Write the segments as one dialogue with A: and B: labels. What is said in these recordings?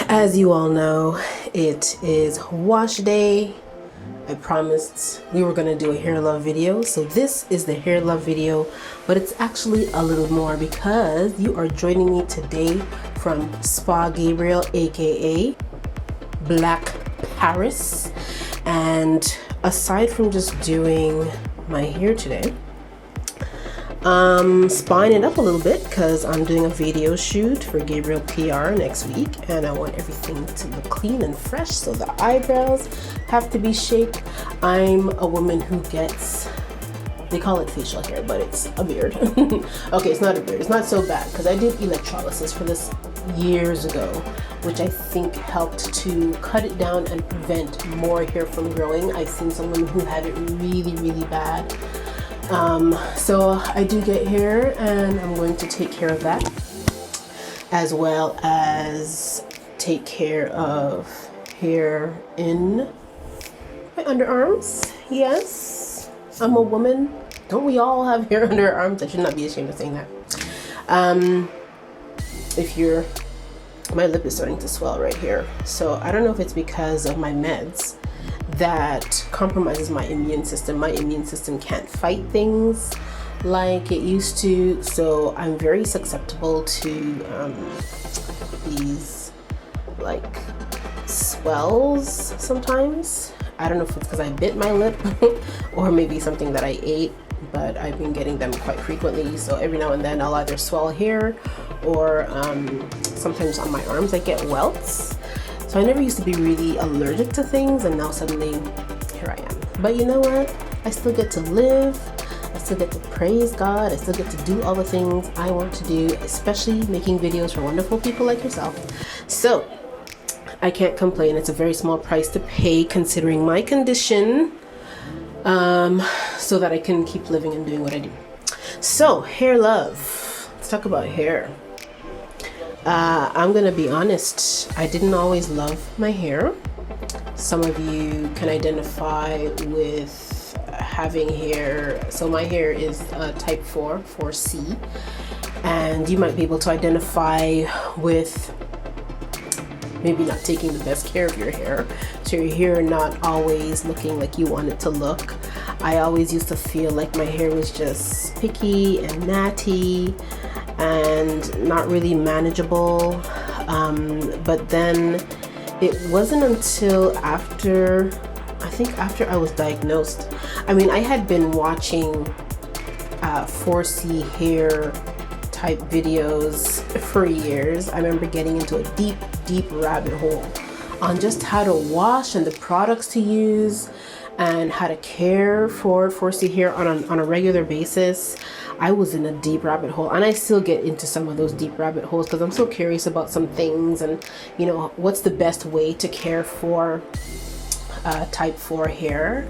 A: As you all know, it is wash day. I promised we were going to do a hair love video. So this is the hair love video, but it's actually a little more because you are joining me today from Spa Gabriel, aka Black Paris. And aside from just doing my hair today, spying it up a little bit because I'm doing a video shoot for Gabriel PR next week, and I want everything to look clean and fresh, so the eyebrows have to be shaped. I'm a woman who gets, they call it facial hair, but it's a beard. Okay, it's not a beard, it's not so bad because I did electrolysis for this years ago, which I think helped to cut it down and prevent more hair from growing. I've seen someone who had it really bad. So I do get hair, and I'm going to take care of that, as well as take care of hair in my underarms. Yes, I'm a woman. Don't we all have hair under our arms? I should not be ashamed of saying that. My lip is starting to swell right here. So I don't know if it's because of my meds that compromises my immune system. My immune system can't fight things like it used to, so I'm very susceptible to these like swells sometimes. I don't know if it's because I bit my lip or maybe something that I ate, but I've been getting them quite frequently. So every now and then I'll either swell here or sometimes on my arms I get welts. So I never used to be really allergic to things, and now suddenly here I am. But you know what? I still get to live. I still get to praise God. I still get to do all the things I want to do, especially making videos for wonderful people like yourself. So I can't complain. It's a very small price to pay considering my condition, so that I can keep living and doing what I do. So hair love. Let's talk about hair. I'm gonna be honest, I didn't always love my hair. Some of you can identify with having hair. So my hair is type 4C, and you might be able to identify with maybe not taking the best care of your hair, so your hair not always looking like you want it to look. I always used to feel like my hair was just picky and natty and not really manageable, but then it wasn't until after I was diagnosed. I mean, I had been watching 4C hair type videos for years. I remember getting into a deep rabbit hole on just how to wash and the products to use and how to care for 4C hair on a regular basis. I was in a deep rabbit hole, and I still get into some of those deep rabbit holes because I'm so curious about some things, and you know, what's the best way to care for type 4 hair.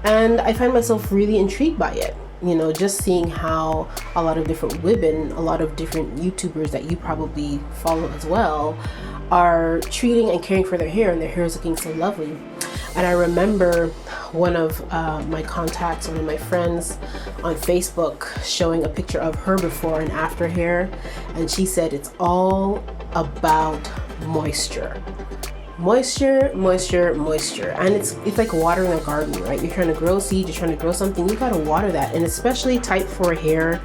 A: And I find myself really intrigued by it. You know, just seeing how a lot of different women, a lot of different YouTubers that you probably follow as well, are treating and caring for their hair, and their hair is looking so lovely. And I remember one of my contacts, one of my friends on Facebook, showing a picture of her before and after hair, and she said it's all about moisture. Moisture, and it's like watering a garden, right? You're trying to grow seeds, you're trying to grow something, you gotta water that. And especially type 4 hair,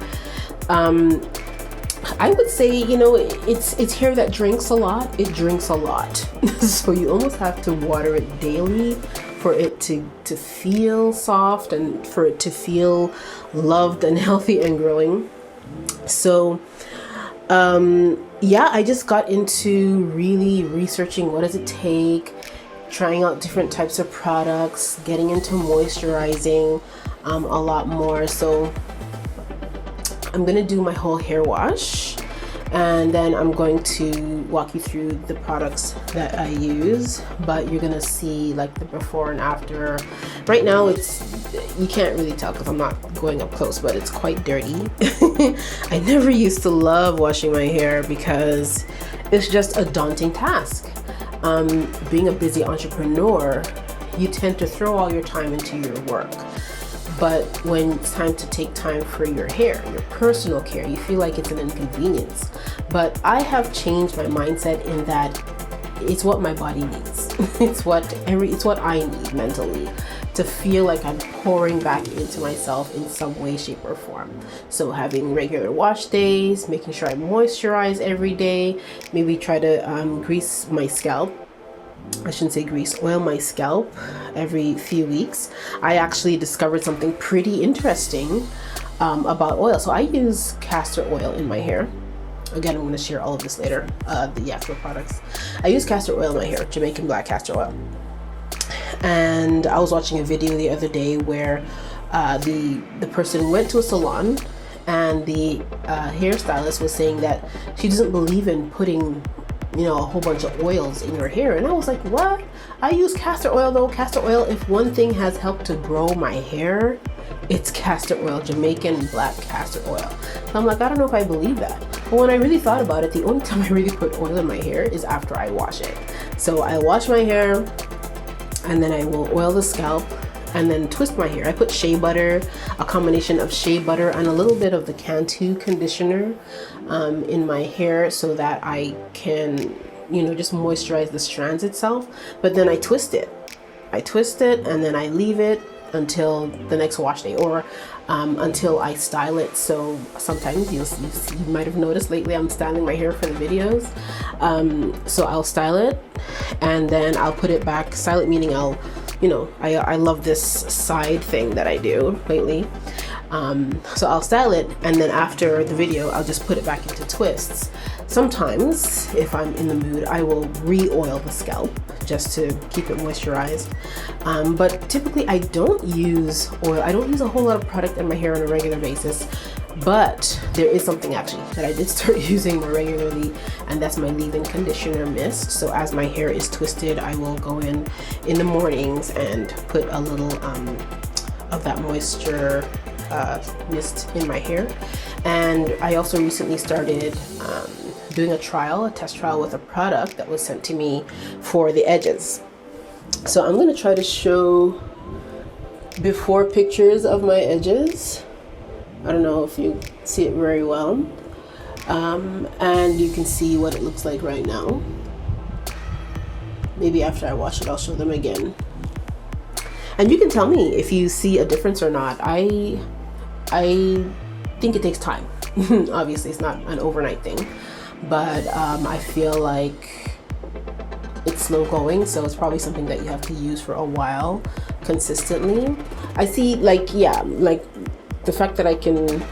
A: I would say, you know, it's hair that drinks a lot. It drinks a lot. So you almost have to water it daily for it to feel soft and for it to feel loved and healthy and growing. So yeah, I just got into really researching what does it take, trying out different types of products, getting into moisturizing a lot more. So I'm gonna do my whole hair wash, and then I'm going to walk you through the products that I use, but you're gonna see like the before and after. Right now you can't really tell because I'm not going up close, but it's quite dirty. I never used to love washing my hair because it's just a daunting task. Being a busy entrepreneur, you tend to throw all your time into your work. But when it's time to take time for your hair, your personal care, you feel like it's an inconvenience. But I have changed my mindset in that it's what my body needs. It's what I need mentally to feel like I'm pouring back into myself in some way, shape, or form. So having regular wash days, making sure I moisturize every day, maybe try to grease my scalp. I shouldn't say grease, oil my scalp every few weeks. I actually discovered something pretty interesting about oil. So I use castor oil in my hair. Again, I'm going to share all of this later, the actual products. I use castor oil in my hair, Jamaican black castor oil. And I was watching a video the other day where the person went to a salon, and the hairstylist was saying that she doesn't believe in putting, you know, a whole bunch of oils in your hair. And I was like, what? I use castor oil though. Castor oil, if one thing has helped to grow my hair, it's castor oil, Jamaican black castor oil. So I'm like, I don't know if I believe that. But when I really thought about it, the only time I really put oil in my hair is after I wash it. So I wash my hair, and then I will oil the scalp, and then twist my hair. I put shea butter, a combination of shea butter and a little bit of the Cantu conditioner in my hair so that I can, you know, just moisturize the strands itself. But then I twist it. And then I leave it until the next wash day, or until I style it. So sometimes you might have noticed lately I'm styling my hair for the videos. So I'll style it, and then I'll put it back. Style it meaning I'll, you know, I love this side thing that I do lately. So I'll style it, and then after the video I'll just put it back into twists. Sometimes if I'm in the mood, I will re-oil the scalp just to keep it moisturized. But typically I don't use oil. I don't use a whole lot of product in my hair on a regular basis. But there is something actually that I did start using more regularly, and that's my leave-in conditioner mist. So as my hair is twisted, I will go in the mornings and put a little of that moisture mist in my hair. And I also recently started doing a test trial with a product that was sent to me for the edges. So I'm going to try to show before pictures of my edges. I don't know if you see it very well. And you can see what it looks like right now. Maybe after I wash it, I'll show them again. And you can tell me if you see a difference or not. I think it takes time. Obviously, it's not an overnight thing. But I feel like it's slow going, so it's probably something that you have to use for a while consistently. I see, like, yeah, like the fact that I can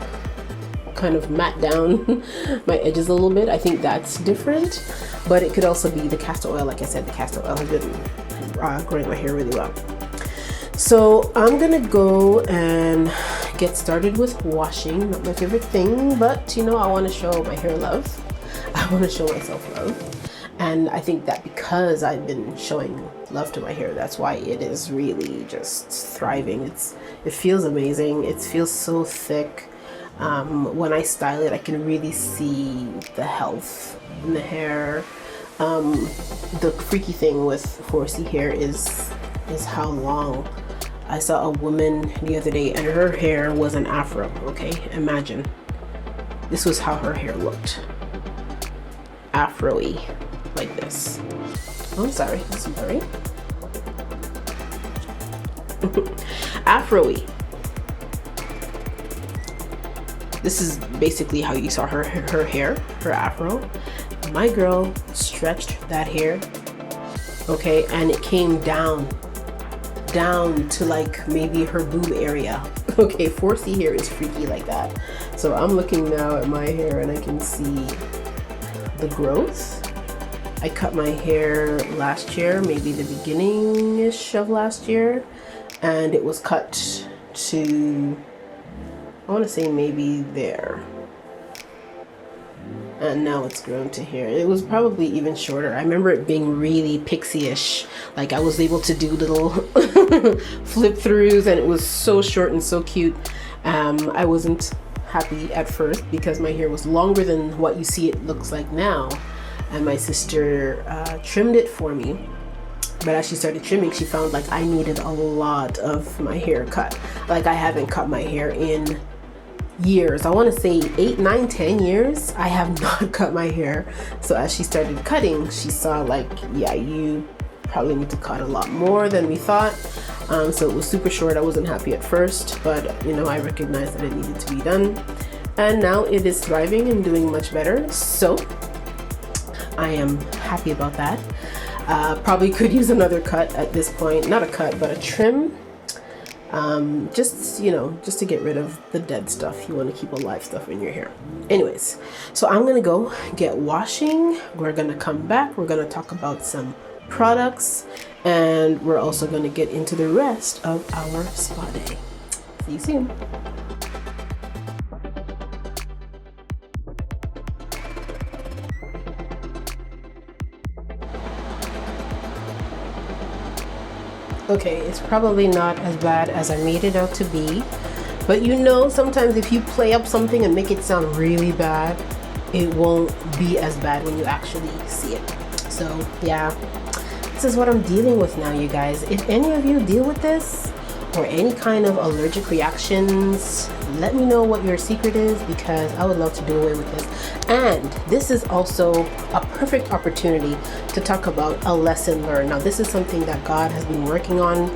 A: kind of mat down my edges a little bit, I think that's different. But it could also be the castor oil. Like I said, the castor oil has been growing my hair really well. So I'm gonna go and get started with washing. Not my favorite thing, but you know, I want to show my hair love. I want to show myself love. And I think that because I've been showing love to my hair, that's why it is really just thriving. It feels amazing. It feels so thick. When I style it, I can really see the health in the hair. The freaky thing with 4C hair is how long. I saw a woman the other day and her hair was an afro, okay? Imagine. This was how her hair looked. Afro-y, like this. Oh, I'm sorry, that's blurry. Afro-y. This is basically how you saw her hair, her afro. My girl stretched that hair, okay, and it came down to like maybe her boob area. Okay, 4C hair is freaky like that. So I'm looking now at my hair and I can see the growth. I cut my hair last year, maybe the beginning-ish of last year, and it was cut to, I want to say maybe there. And now it's grown to here. It was probably even shorter. I remember it being really pixie-ish. Like I was able to do little flip throughs, and it was so short and so cute. I wasn't happy at first because my hair was longer than what you see it looks like now. And my sister trimmed it for me. But as she started trimming, she found like I needed a lot of my hair cut. Like I haven't cut my hair in years. I want to say 8, 9, 10 years. I have not cut my hair. So as she started cutting, she saw like, yeah, you probably need to cut a lot more than we thought. So it was super short. I wasn't happy at first, but you know, I recognized that it needed to be done. And now it is thriving and doing much better. So I am happy about that. Probably could use another cut at this point. Not a cut, but a trim. Just, you know, just to get rid of the dead stuff. You want to keep alive stuff in your hair. Anyways, so I'm going to go get washing. We're going to come back. We're going to talk about some products. And we're also going to get into the rest of our spa day. See you soon. Okay, it's probably not as bad as I made it out to be, but you know, sometimes if you play up something and make it sound really bad, it won't be as bad when you actually see it. So yeah, this is what I'm dealing with now, you guys. If any of you deal with this or any kind of allergic reactions, let me know what your secret is, because I would love to do away with this. And this is also a perfect opportunity to talk about a lesson learned. Now, this is something that God has been working on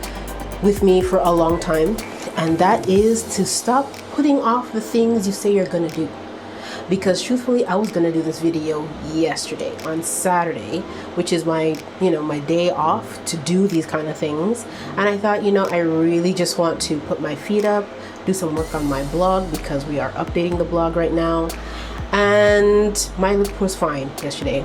A: with me for a long time, and that is to stop putting off the things you say you're gonna do. Because truthfully, I was gonna do this video yesterday on Saturday, which is my, you know, my day off to do these kind of things. And I thought, you know, I really just want to put my feet up, do some work on my blog, because we are updating the blog right now. And my lip was fine yesterday.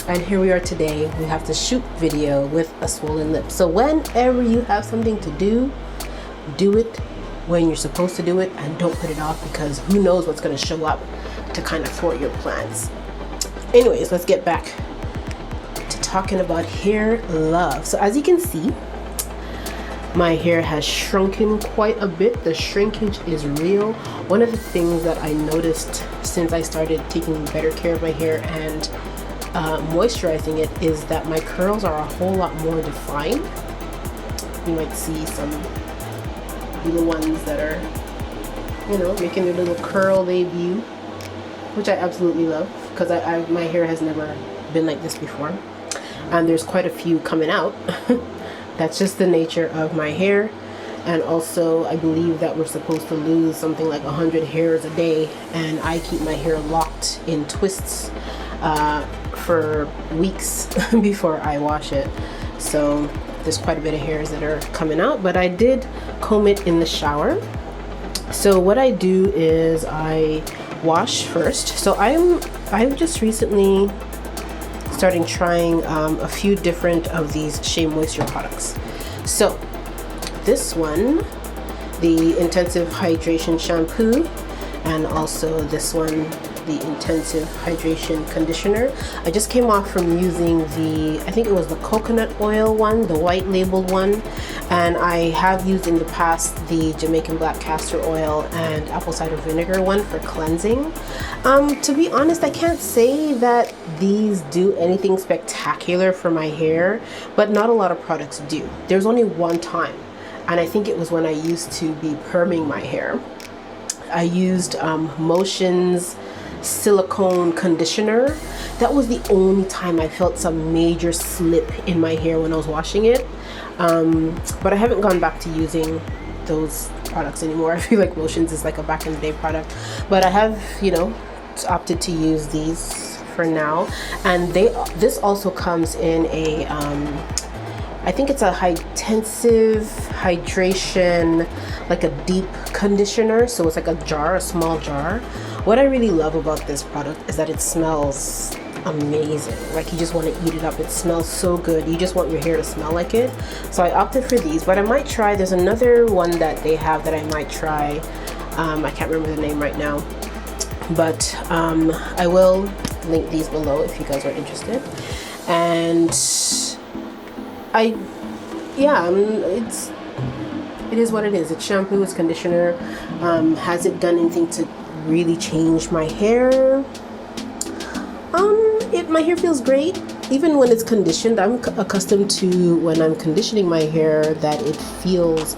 A: And here we are today. We have to shoot video with a swollen lip. So whenever you have something to do it when you're supposed to do it, and don't put it off, because who knows what's going to show up to kind of thwart your plans. Anyways, let's get back to talking about hair love. So as you can see, my hair has shrunken quite a bit. The shrinkage is real. One of the things that I noticed since I started taking better care of my hair and moisturizing it is that my curls are a whole lot more defined. You might see some little ones that are, you know, making their little curl debut, which I absolutely love, because my hair has never been like this before, and there's quite a few coming out. That's just the nature of my hair. And also, I believe that we're supposed to lose something like 100 hairs a day, and I keep my hair locked in twists for weeks before I wash it. So there's quite a bit of hairs that are coming out, but I did comb it in the shower. So what I do is I wash first. So I'm just recently starting trying a few different of these Shea Moisture products. So this one, the Intensive Hydration Shampoo, and also this one, the Intensive Hydration Conditioner. I just came off from using the, I think it was the coconut oil one, the white labeled one, and I have used in the past the Jamaican black castor oil and apple cider vinegar one for cleansing. To be honest, I can't say that these do anything spectacular for my hair, but not a lot of products do. There's only one time, and I think it was when I used to be perming my hair. I used Motion's silicone conditioner. That was the only time I felt some major slip in my hair when I was washing it. But I haven't gone back to using those products anymore. I feel like Motion's is like a back in the day product, but I have, you know, opted to use these for now. And this also comes in a I think it's a intensive hydration, like a deep conditioner. So it's like a jar, a small jar. What I really love about this product is that it smells amazing. Like, you just want to eat it up. It smells so good. You just want your hair to smell like it. So I opted for these, but I might try, there's another one that they have that I might try. I can't remember the name right now, but I will link these below if you guys are interested. And it is what it is. It's shampoo, it's conditioner. Has it done anything to really change my hair? My hair feels great. even when it's conditioned, I'm accustomed to when I'm conditioning my hair that I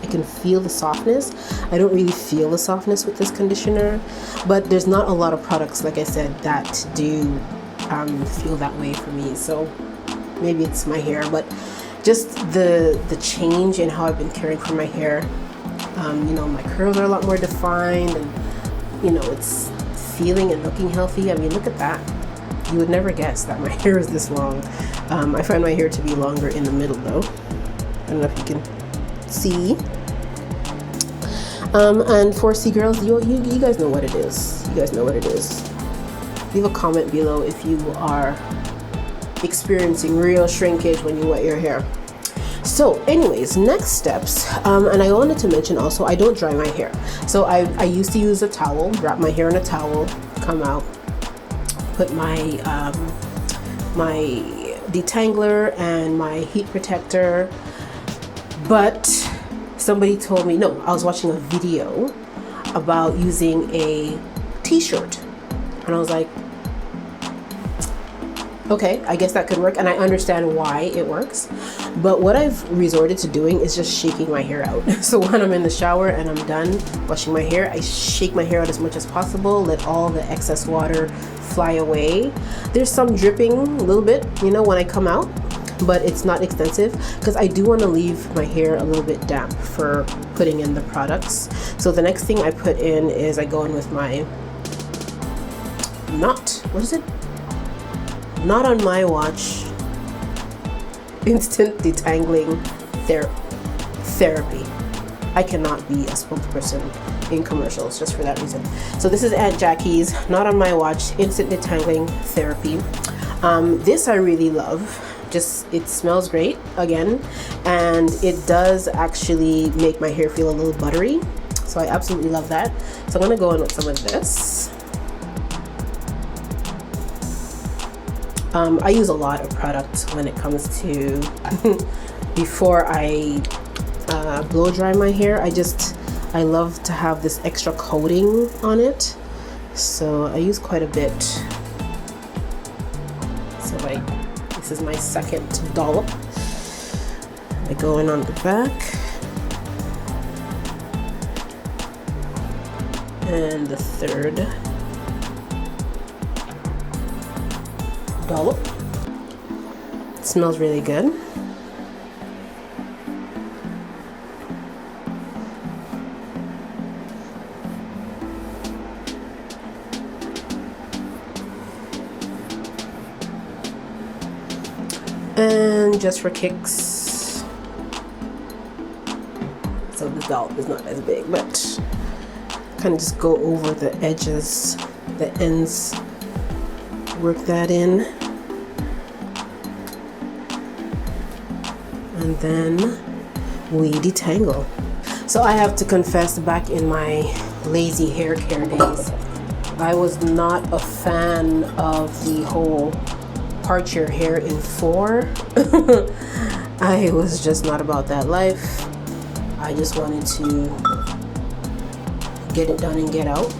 A: can feel the softness. I don't really feel the softness with this conditioner, but there's not a lot of products, like I said, that do feel that way for me. So maybe it's my hair, but just the change in how I've been caring for my hair. My curls are a lot more defined, and it's feeling and looking healthy. I mean, look at that. You would never guess that my hair is this long. I find my hair to be longer in the middle though. I don't know if you can see. And 4C girls, you guys know what it is. You guys know what it is. Leave a comment below if you are experiencing real shrinkage when you wet your hair. So anyways, next steps, and I wanted to mention also, I don't dry my hair. So I used to use a towel, wrap my hair in a towel, come out, put my my detangler and my heat protector. But somebody told me, no, I was watching a video about using a t-shirt, and I was like, okay, I guess that could work, and I understand why it works. But what I've resorted to doing is just shaking my hair out. So when I'm in the shower and I'm done washing my hair, I shake my hair out as much as possible, let all the excess water fly away. There's some dripping a little bit, when I come out, but it's not extensive because I do want to leave my hair a little bit damp for putting in the products. So the next thing I put in is I go in with my not on my watch instant detangling therapy. I cannot be a spokesperson in commercials just for that reason. So this is Aunt Jackie's not on my watch instant detangling therapy. This I really love. Just, it smells great again, and it does actually make my hair feel a little buttery. So I absolutely love that. So I'm gonna go in with some of this. I use a lot of product when it comes to before I blow dry my hair. I love to have this extra coating on it, so I use quite a bit. So this is my second dollop. I go in on the back and the third dollop. It smells really good. And just for kicks, so the dollop is not as big, but kind of just go over the edges, the ends, work that in. And then we detangle. So I have to confess, back in my lazy hair care days, I was not a fan of the whole part your hair in 4. I was just not about that life. I just wanted to get it done and get out.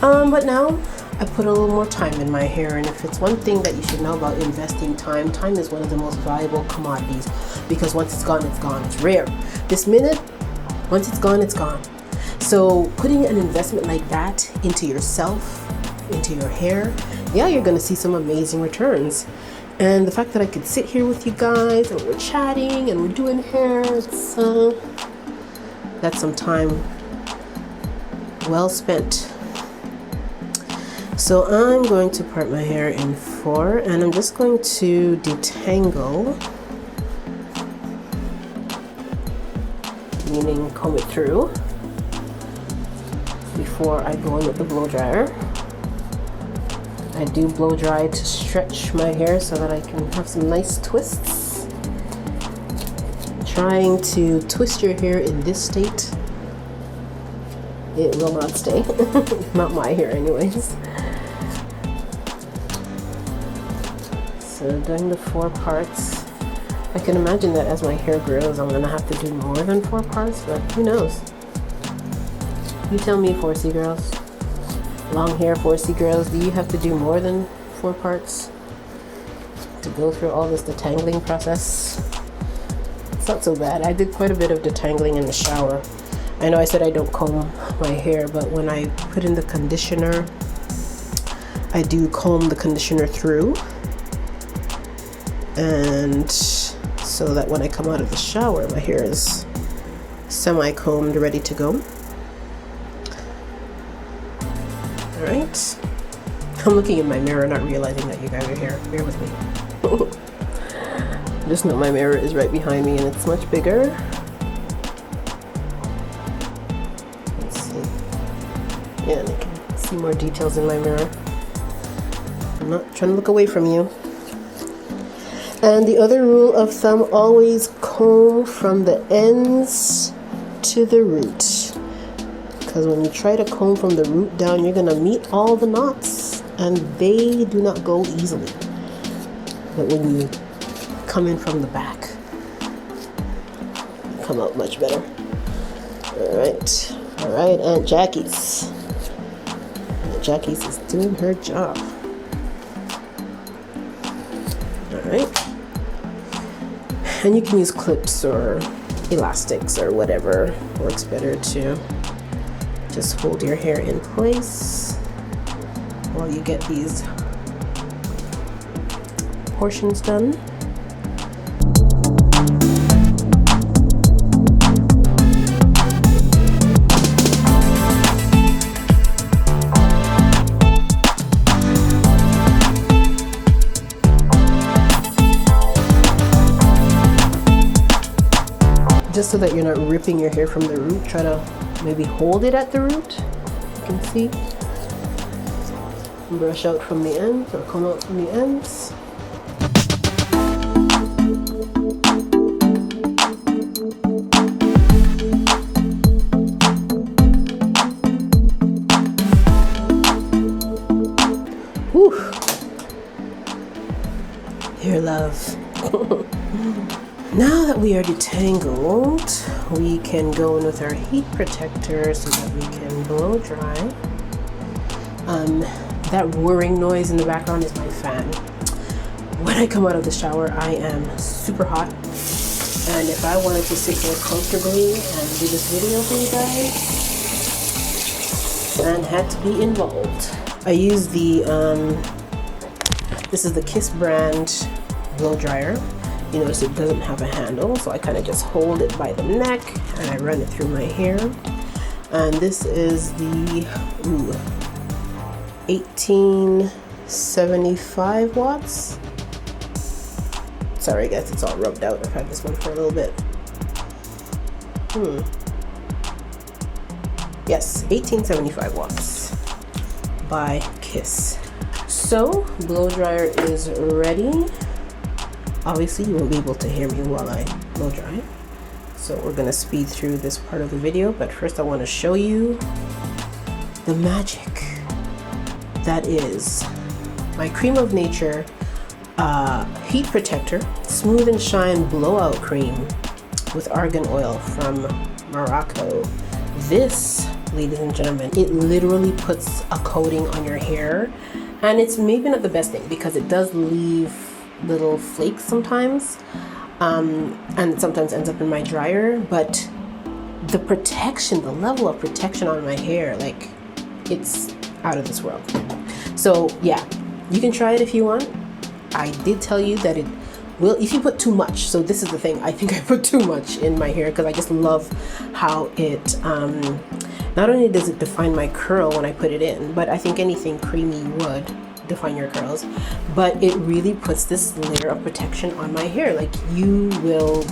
A: But now I put a little more time in my hair, and if it's one thing that you should know about investing time is one of the most valuable commodities, because once it's gone, it's gone. It's rare. This minute, once it's gone, it's gone. So putting an investment like that into yourself, into your hair, yeah, you're gonna see some amazing returns. And the fact that I could sit here with you guys and we're chatting and we're doing hair, that's some time well spent. So I'm going to part my hair in 4, and I'm just going to detangle, meaning comb it through before I go in with the blow dryer. I do blow dry to stretch my hair so that I can have some nice twists. Trying to twist your hair in this state, it will not stay. Not my hair anyways. So doing the 4 parts. I can imagine that as my hair grows, I'm gonna have to do more than 4 parts, but who knows? You tell me, 4C girls. Long hair 4C girls, do you have to do more than 4 parts to go through all this detangling process. It's not so bad. I did quite a bit of detangling in the shower. I know I said I don't comb my hair, but when I put in the conditioner, I do comb the conditioner through, and so that when I come out of the shower, my hair is semi-combed, ready to go. All right. I'm looking in my mirror, not realizing that you guys are here. Bear with me. Just know my mirror is right behind me and it's much bigger. Let's see. Yeah, and I can see more details in my mirror. I'm not trying to look away from you. And the other rule of thumb, always comb from the ends to the root. Because when you try to comb from the root down, you're going to meet all the knots, and they do not go easily. But when you come in from the back, you come out much better. All right, Aunt Jackie's. Aunt Jackie's is doing her job. All right. And you can use clips or elastics or whatever works better to just hold your hair in place while you get these portions done. Just so that you're not ripping your hair from the root, try to maybe hold it at the root. You can see. Brush out from the ends or come out from the ends. Whew. Hair love. Now that we are detangled, we can go in with our heat protector so that we can blow dry. That whirring noise in the background is my fan. When I come out of the shower, I am super hot. And if I wanted to sit here comfortably and do this video for you guys, and had to be involved. I use the, this is the Kiss brand blow dryer. You notice it doesn't have a handle, so I kind of just hold it by the neck and I run it through my hair. And this is the 1875 watts. Sorry guys, it's all rubbed out. I've had this one for a little bit. Yes, 1875 watts by Kiss. So, blow dryer is ready. Obviously, you won't be able to hear me while I blow dry. So we're gonna speed through this part of the video, but first I wanna show you the magic that is my Cream of Nature Heat Protector Smooth and Shine Blowout Cream with argan oil from Morocco. This, ladies and gentlemen, it literally puts a coating on your hair, and it's maybe not the best thing because it does leave little flakes sometimes, and sometimes ends up in my dryer, but the protection, the level of protection on my hair, like, it's out of this world. So yeah, you can try it if you want. I did tell you that it will, if you put too much. So this is the thing, I think I put too much in my hair because I just love how it not only does it define my curl when I put it in, but I think anything creamy would define your curls, but it really puts this layer of protection on my hair. Like, you will,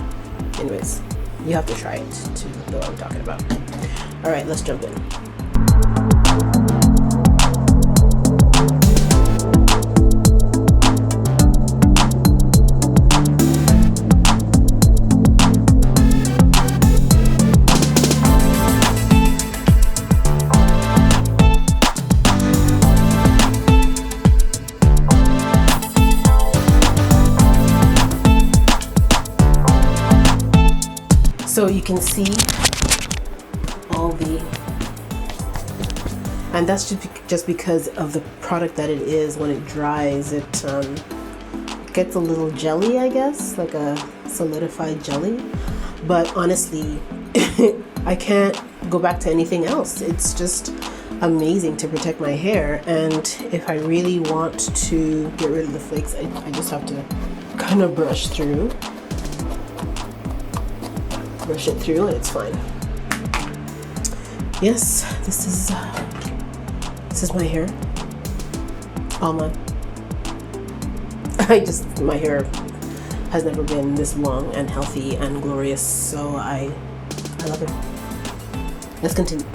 A: anyways, you have to try it to know what I'm talking about. All right, let's jump in. So you can see all the, and that's just because of the product that it is. When it dries, it gets a little jelly, I guess, like a solidified jelly. But honestly, I can't go back to anything else. It's just amazing to protect my hair. And if I really want to get rid of the flakes, I just have to kind of brush it through, and it's fine. Yes, this is my hair. All mine. My hair has never been this long and healthy and glorious, so I love it. Let's continue.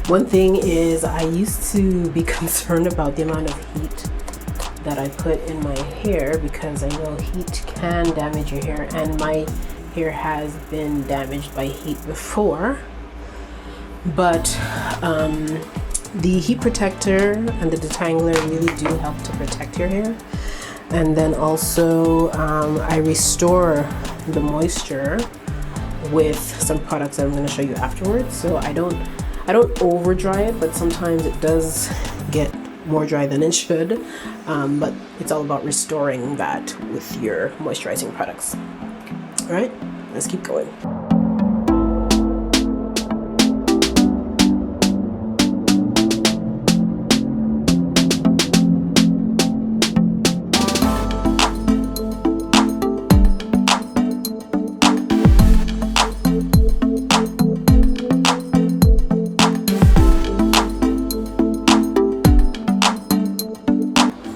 A: One thing is, I used to be concerned about the amount of heat that I put in my hair, because I know heat can damage your hair, and my hair has been damaged by heat before. But the heat protector and the detangler really do help to protect your hair. And then also I restore the moisture with some products that I'm going to show you afterwards. So I don't over dry it, but sometimes it does get more dry than it should. But it's all about restoring that with your moisturizing products. All right, let's keep going.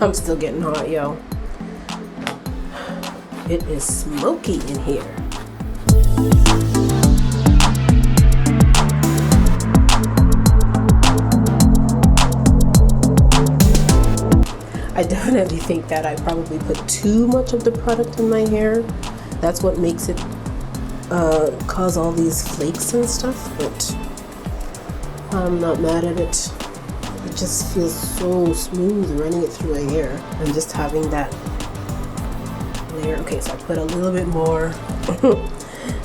A: I'm still getting hot, yo. It is smoky in here. I definitely think that I probably put too much of the product in my hair. That's what makes it cause all these flakes and stuff, but I'm not mad at it. It just feels so smooth running it through my hair and just having that layer. Okay, so I put a little bit more.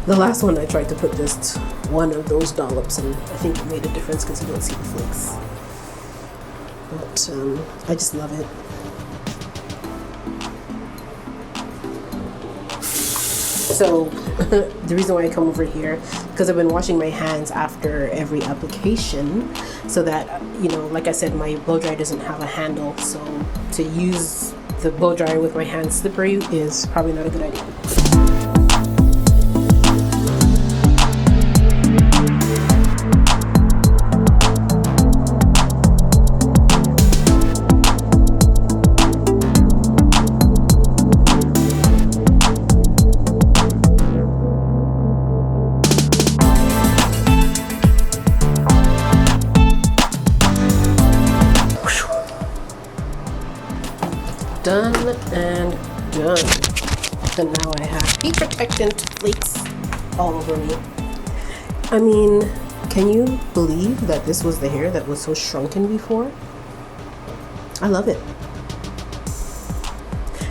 A: The last one I tried to put just one of those dollops, and I think it made a difference because you don't see the flakes. But I just love it. So the reason why I come over here, because I've been washing my hands after every application, so that, you know, like I said, my blow dryer doesn't have a handle, so to use the blow dryer with my hands slippery is probably not a good idea. Done and done. And now I have heat protectant flakes all over me. I mean, can you believe that this was the hair that was so shrunken before? I love it.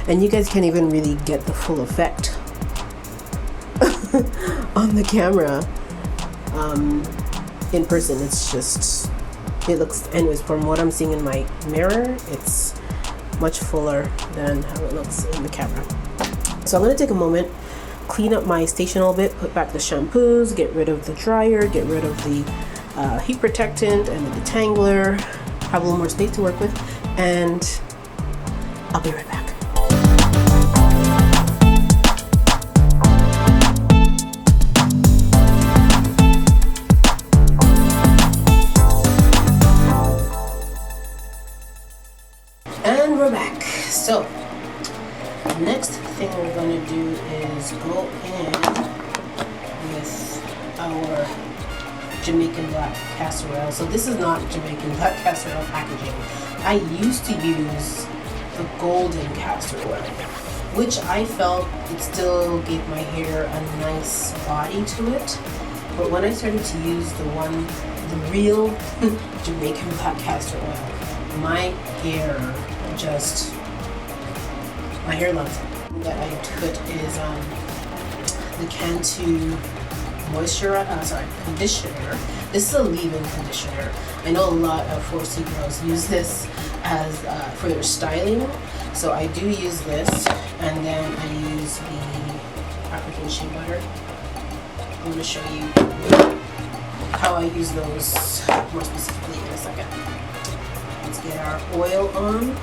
A: And you guys can't even really get the full effect on the camera. In person, it's just, it looks, anyways, from what I'm seeing in my mirror, it's much fuller than how it looks in the camera. So I'm going to take a moment, clean up my station a little bit, put back the shampoos, get rid of the dryer, get rid of the heat protectant and the detangler, have a little more space to work with, and I'll be right back. And we're back. So next thing we're going to do is go in with our Jamaican black casserole. So this is not Jamaican black casserole packaging. I used to use the golden casserole, which I felt it still gave my hair a nice body to it. But when I started to use the real Jamaican black castor oil, my hair loves it. That I put is the Cantu conditioner. This is a leave-in conditioner. I know a lot of 4C girls use this as for their styling, so I do use this, and then I use the African shea butter. I'm going to show you how I use those more specifically in a second. Let's get our oil on.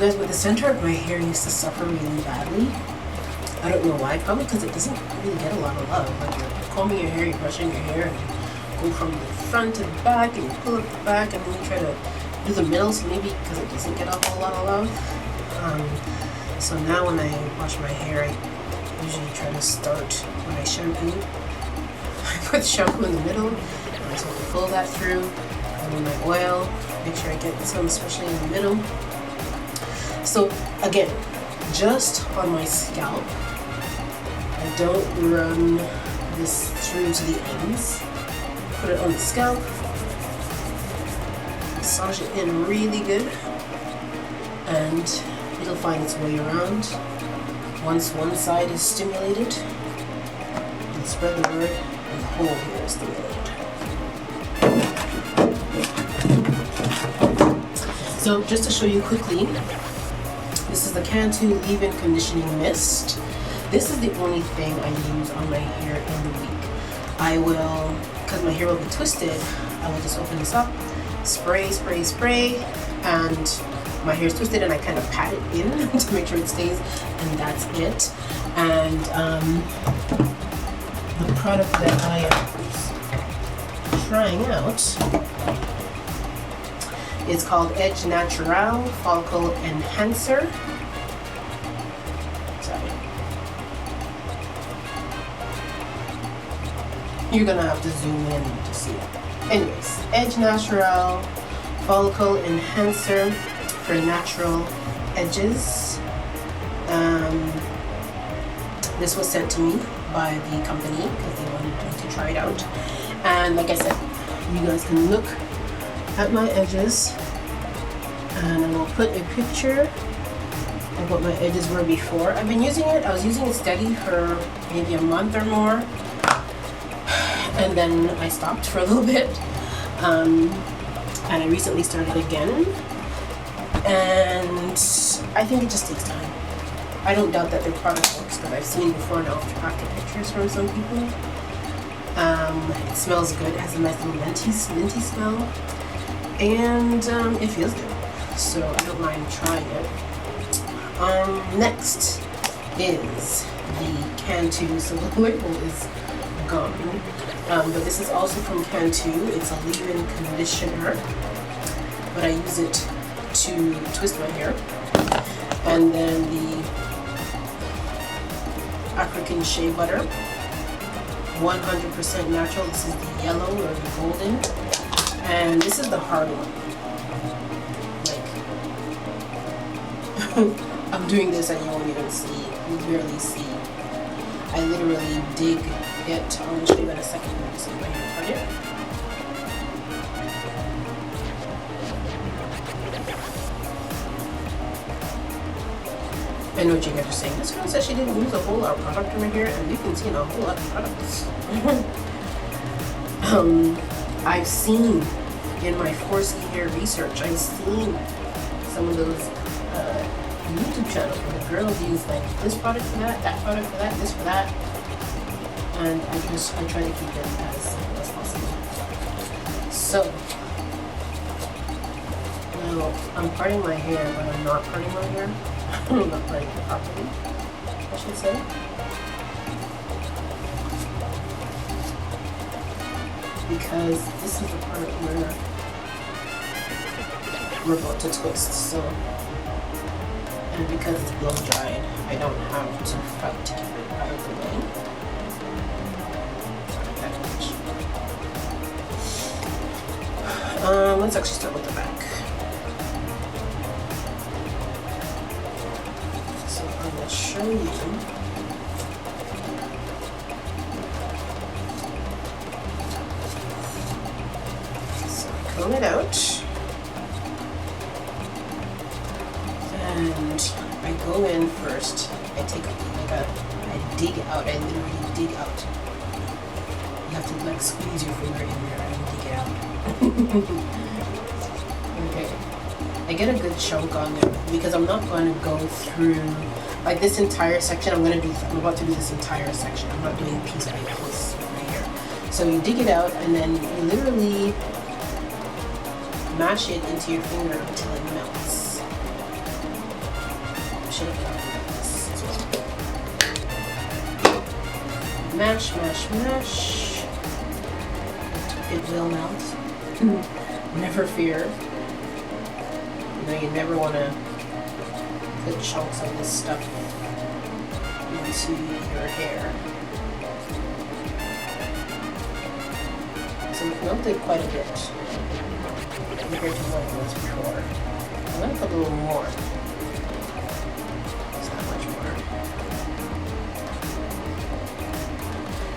A: The center of my hair used to suffer really badly. I don't know why, probably because it doesn't really get a lot of love. Like you're combing your hair, you're brushing your hair, and you go from the front to the back, and you pull up the back, and then you try to do the middle, so maybe because it doesn't get a whole lot of love. So now when I wash my hair, I usually try to start when I shampoo. I put the shampoo in the middle, and I sort of pull that through, and then my oil, make sure I get some especially in the middle. So again, just on my scalp, I don't run this through to the ends. Put it on the scalp, massage it in really good, and it'll find its way around. Once one side is stimulated, you'll spread the word and the whole hair is stimulated. So just to show you quickly, this is the Cantu Leave-In Conditioning Mist. This is the only thing I use on my hair in the week. I will, because my hair will be twisted, I will just open this up, spray, and my hair is twisted and I kind of pat it in to make sure it stays, and that's it. And the product that I am trying out is called Edge Natural Follicle Enhancer. Sorry. You're gonna have to zoom in to see it. Anyways, Edge Natural Follicle Enhancer for natural edges. This was sent to me by the company because they wanted me to try it out. And like I said, you guys can look at my edges, and I will put a picture of what my edges were before. I've been using it, I was using it steady for maybe a month or more, and then I stopped for a little bit, and I recently started again, and I think it just takes time. I don't doubt that their product works, but I've seen before and after pictures from some people. It smells good, it has a nice little minty smell, and it feels good, so I don't mind trying it. Next is the Cantu, so the label is gone, but this is also from Cantu. It's a leave-in conditioner, but I use it to twist my hair. And then the African shea butter, 100% natural. This is the yellow or the golden, and this is the hard one. Like I'm doing this and you won't even see, you barely see. I literally dig it. I'll show you in a second. This is my hair project. I know what you guys are saying. This girl said she didn't use a whole lot of product in her hair, and we've been seeing a whole lot of products. I've seen in my 4C hair research, I've seen some of those YouTube channels where the girls use like this product for that product for that, this for that, and I try to keep it as simple as possible. So So I'm parting my hair, but I'm not parting my hair. I'm not parting it properly, I should say. Because this is the part where we're about to twist, so. And because it's blow dried, I don't have to fight to keep it out of the way. Not that much. Let's actually start with the back. So I will show you. So I comb it out. And I go in first. I take I dig out. I literally dig out. You have to like squeeze your finger in there and dig it out. Okay. I get a good chunk on there because I'm not going to go through like this entire section. I'm about to do this entire section. I'm not doing piece by piece right here. So you dig it out and then you literally mash it into your finger until it melts. Mash, mash, mash. It will melt. Never fear. You know, you never want to put chunks of this stuff into your hair. So it melted quite a bit compared to what it was before. I'm going to put a little more.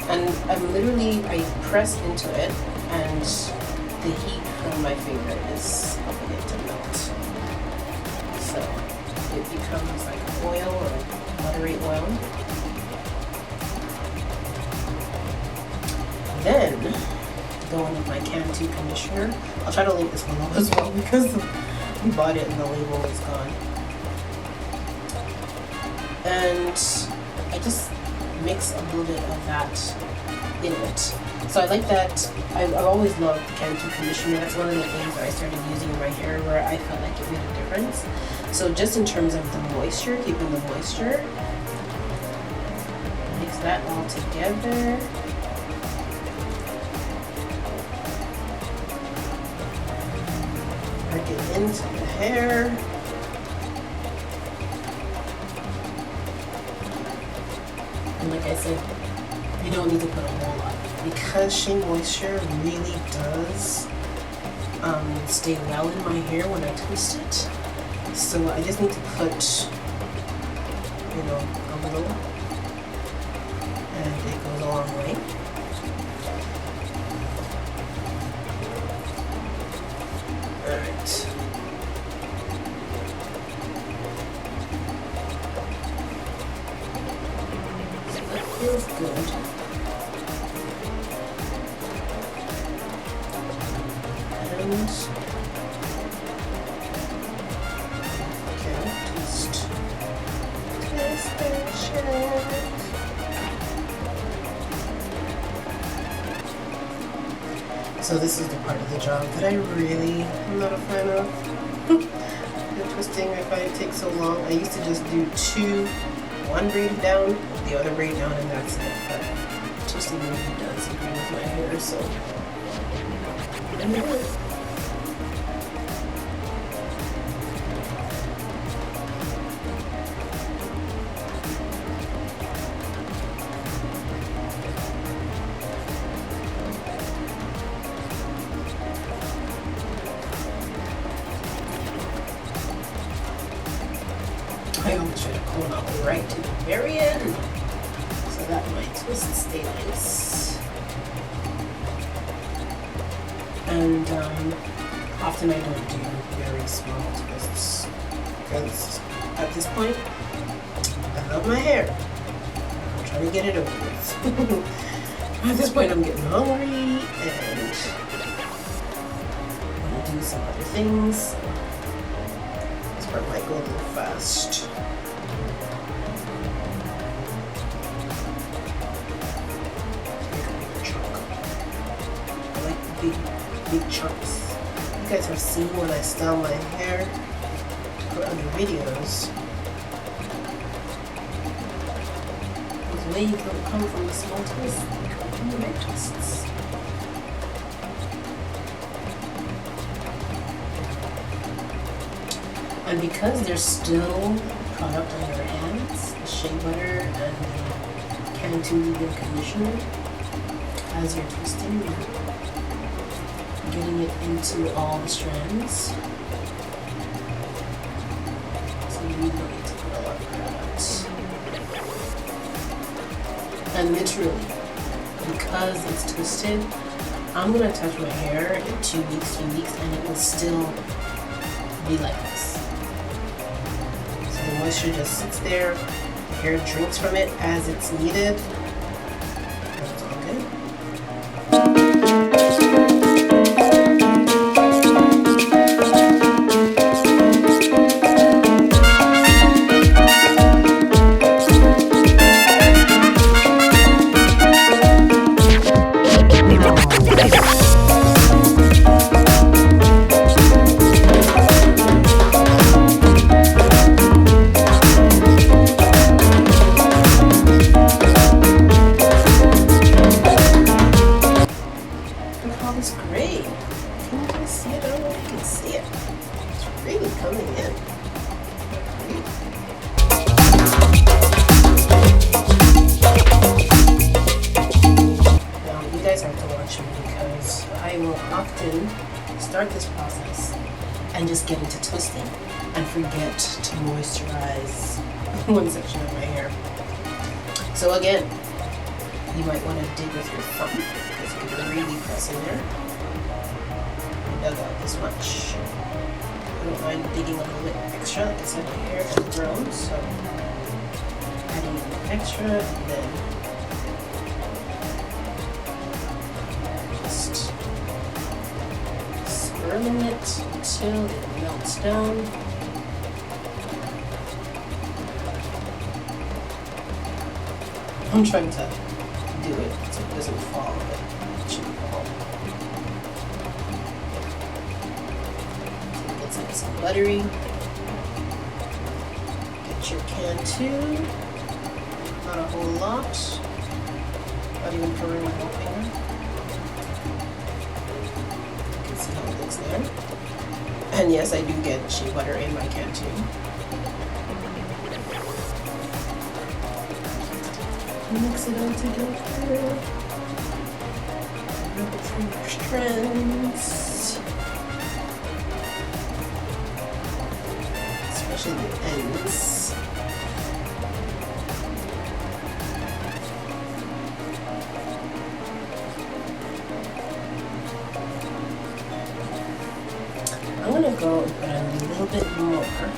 A: And I press into it, and the heat from my finger is helping it to melt. So it becomes like oil or buttery oil. Then go in with my Cantu conditioner. I'll try to link this below as well because we bought it and the label is gone. And I just mix a little bit of that in it. So I like that. I've always loved the Cantu conditioner. That's one of the things that I started using in my hair where I felt like it made a difference. So just in terms of the moisture, keeping the moisture, mix that all together. Work it into the hair. And like I said, you don't need to put a whole lot because Shea Moisture really does stay well in my hair when I twist it. So I just need to put, you know, a little, and it goes a long way. All right. Feels good. And okay, twist and shake. So this is the part of the job that I really am not a fan of. The twisting, if I take so long. I used to just do one braid down, the other braid down, and that's it. But twisting really does agree with my hair, so I'm gonna do it. I always try to comb out right to the very end so that my twists stay nice. And often I don't do very small twists because at this point I love my hair. I'm trying to get it over with. At this point I'm getting hungry and I want to do some other things. This part might go a little fast. Big chunks. guys have seen when I style my hair for other videos, the way you can come from the small twist, from the big twists. And because there's still product on your hands, the shea butter and the Cantu leave-in conditioner, as you're twisting, you're getting it into all the strands. So you really don't need to put a lot of product. And literally, because it's twisted, I'm gonna touch my hair in 2 weeks, 3 weeks, and it will still be like this. So the moisture just sits there, the hair drinks from it as it's needed. That's all good. Start this process and just get into twisting and forget to moisturize one section of my hair. So again, you might want to dig with your thumb because you can really press in there. I dug out this much. I don't mind digging a little bit extra. Like I said, my hair has grown, so adding a little extra and then just swirling it until it melts down. I'm trying to do it so it doesn't fall, but it shouldn't fall. So it gets nice and buttery. Get your Cantu. Not a whole lot. Not even covering my whole finger. See how it looks there. And yes, I do get shea butter in my Cantu. Mix it all together. Rub it through your strands. Especially the ends. I'm gonna go and put in a little bit more because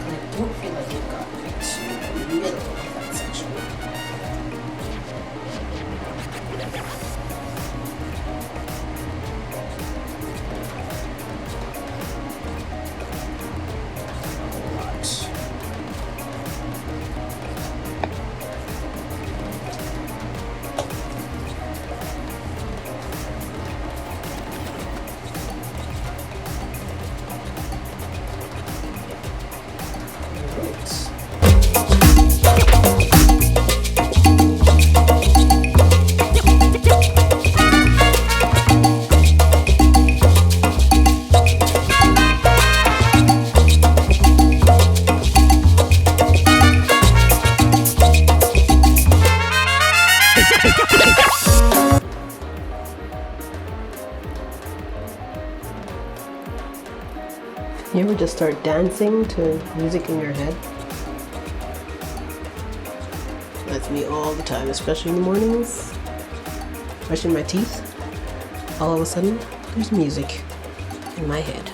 A: I don't feel like it got into the middle of that section. A lot. You ever just start dancing to music in your head? That's me all the time, especially in the mornings. Brushing my teeth. All of a sudden, there's music in my head.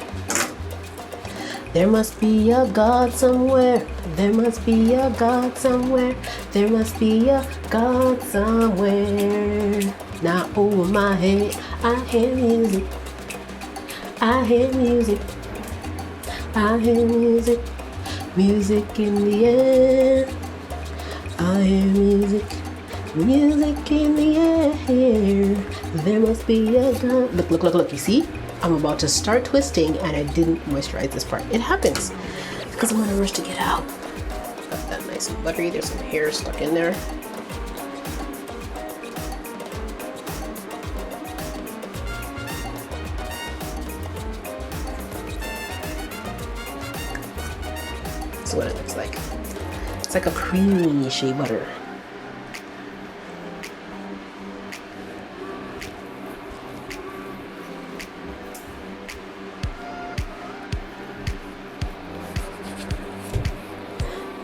A: There must be a God somewhere. There must be a God somewhere. There must be a God somewhere. Now over my head, I hear music. I hear music. I hear music. Music in the air. I hear music. Music in the air. There must be a God. Look, look, look, look. You see? I'm about to start twisting and I didn't moisturize this part. It happens because I'm in a rush to get out. Got that nice and buttery. There's some hair stuck in there. That's what it looks like. It's like a creamy shea butter.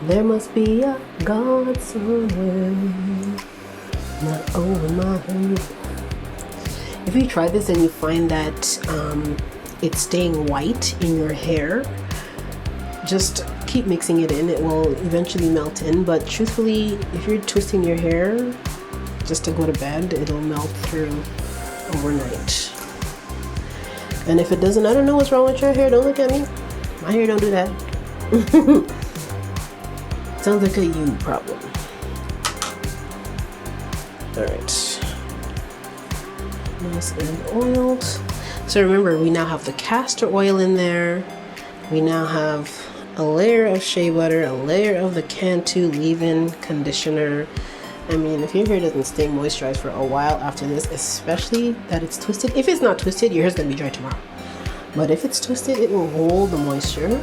A: There must be a God somewhere, not over my head. If you try this and you find that it's staying white in your hair, just keep mixing it in. It will eventually melt in, but truthfully, if you're twisting your hair just to go to bed, it'll melt through overnight. And if it doesn't, I don't know what's wrong with your hair. Don't look at me. My hair don't do that. Sounds like a you problem. Alright. Nice and oiled. So remember, we now have the castor oil in there. We now have a layer of shea butter, a layer of the Cantu leave-in conditioner. I mean, if your hair doesn't stay moisturized for a while after this, especially that it's twisted. If it's not twisted, your hair's gonna be dry tomorrow. But if it's twisted, it will hold the moisture.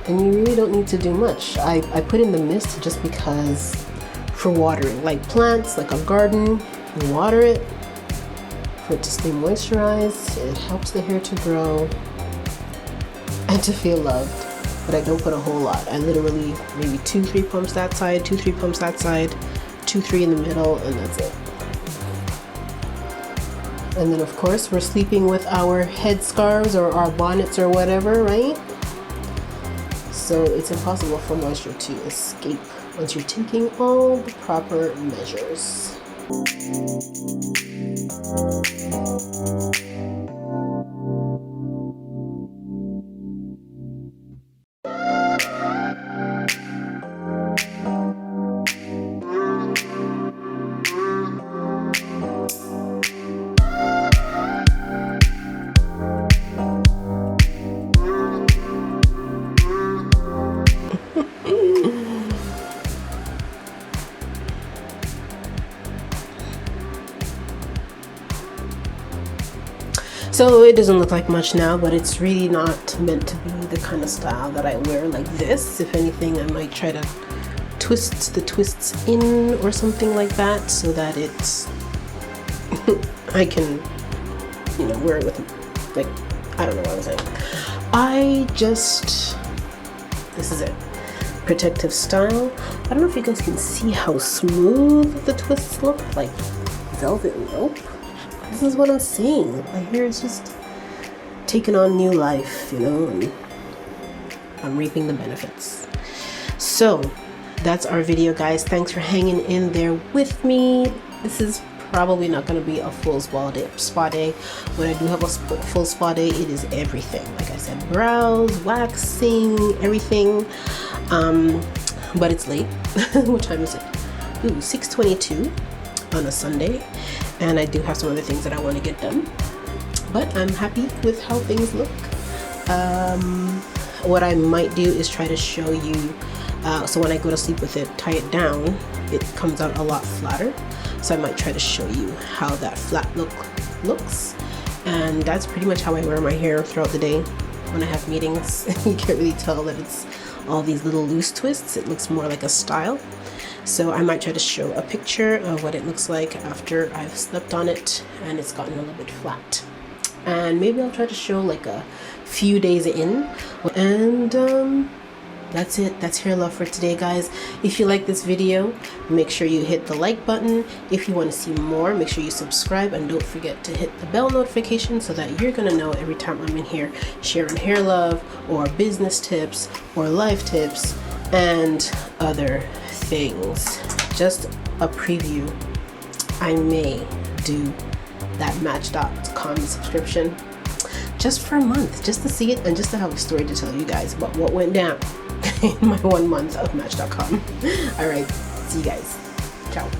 A: And you really don't need to do much. I put in the mist just because for watering, like plants, like a garden, you water it for it to stay moisturized. It helps the hair to grow and to feel loved. But I don't put a whole lot. I literally maybe 2-3 pumps that side, 2-3 pumps that side, 2-3 in the middle, and that's it. And then of course we're sleeping with our head scarves or our bonnets or whatever, right? So it's impossible for moisture to escape once you're taking all the proper measures. So it doesn't look like much now, but it's really not meant to be the kind of style that I wear like this. If anything, I might try to twist the twists in or something like that so that it's I can, you know, wear it with, like, I don't know what I'm saying. This is it. Protective style. I don't know if you guys can see how smooth the twists look, like velvet rope. This is what I'm saying. My hair is just taking on new life, you know, and I'm reaping the benefits. So that's our video, guys. Thanks for hanging in there with me. This is probably not going to be a full spa day. When I do have a full spa day, it is everything. Like I said, brows, waxing, everything. But it's late. What time is it? Ooh, 6:22 on a Sunday. And I do have some other things that I want to get done, but I'm happy with how things look. What I might do is try to show you, so when I go to sleep with it, tie it down, it comes out a lot flatter. So I might try to show you how that flat look looks. And that's pretty much how I wear my hair throughout the day. When I have meetings, you can't really tell that it's all these little loose twists. It looks more like a style. So I might try to show a picture of what it looks like after I've slept on it and it's gotten a little bit flat. And maybe I'll try to show like a few days in. And that's it. That's hair love for today, guys. If you like this video, make sure you hit the like button. If you want to see more, make sure you subscribe, and don't forget to hit the bell notification so that you're gonna know every time I'm in here sharing hair love or business tips or life tips and other things. Just a preview, I may do that Match.com subscription just for a month, just to see it and just to have a story to tell you guys about what went down in my 1 month of Match.com. All right, see you guys. Ciao.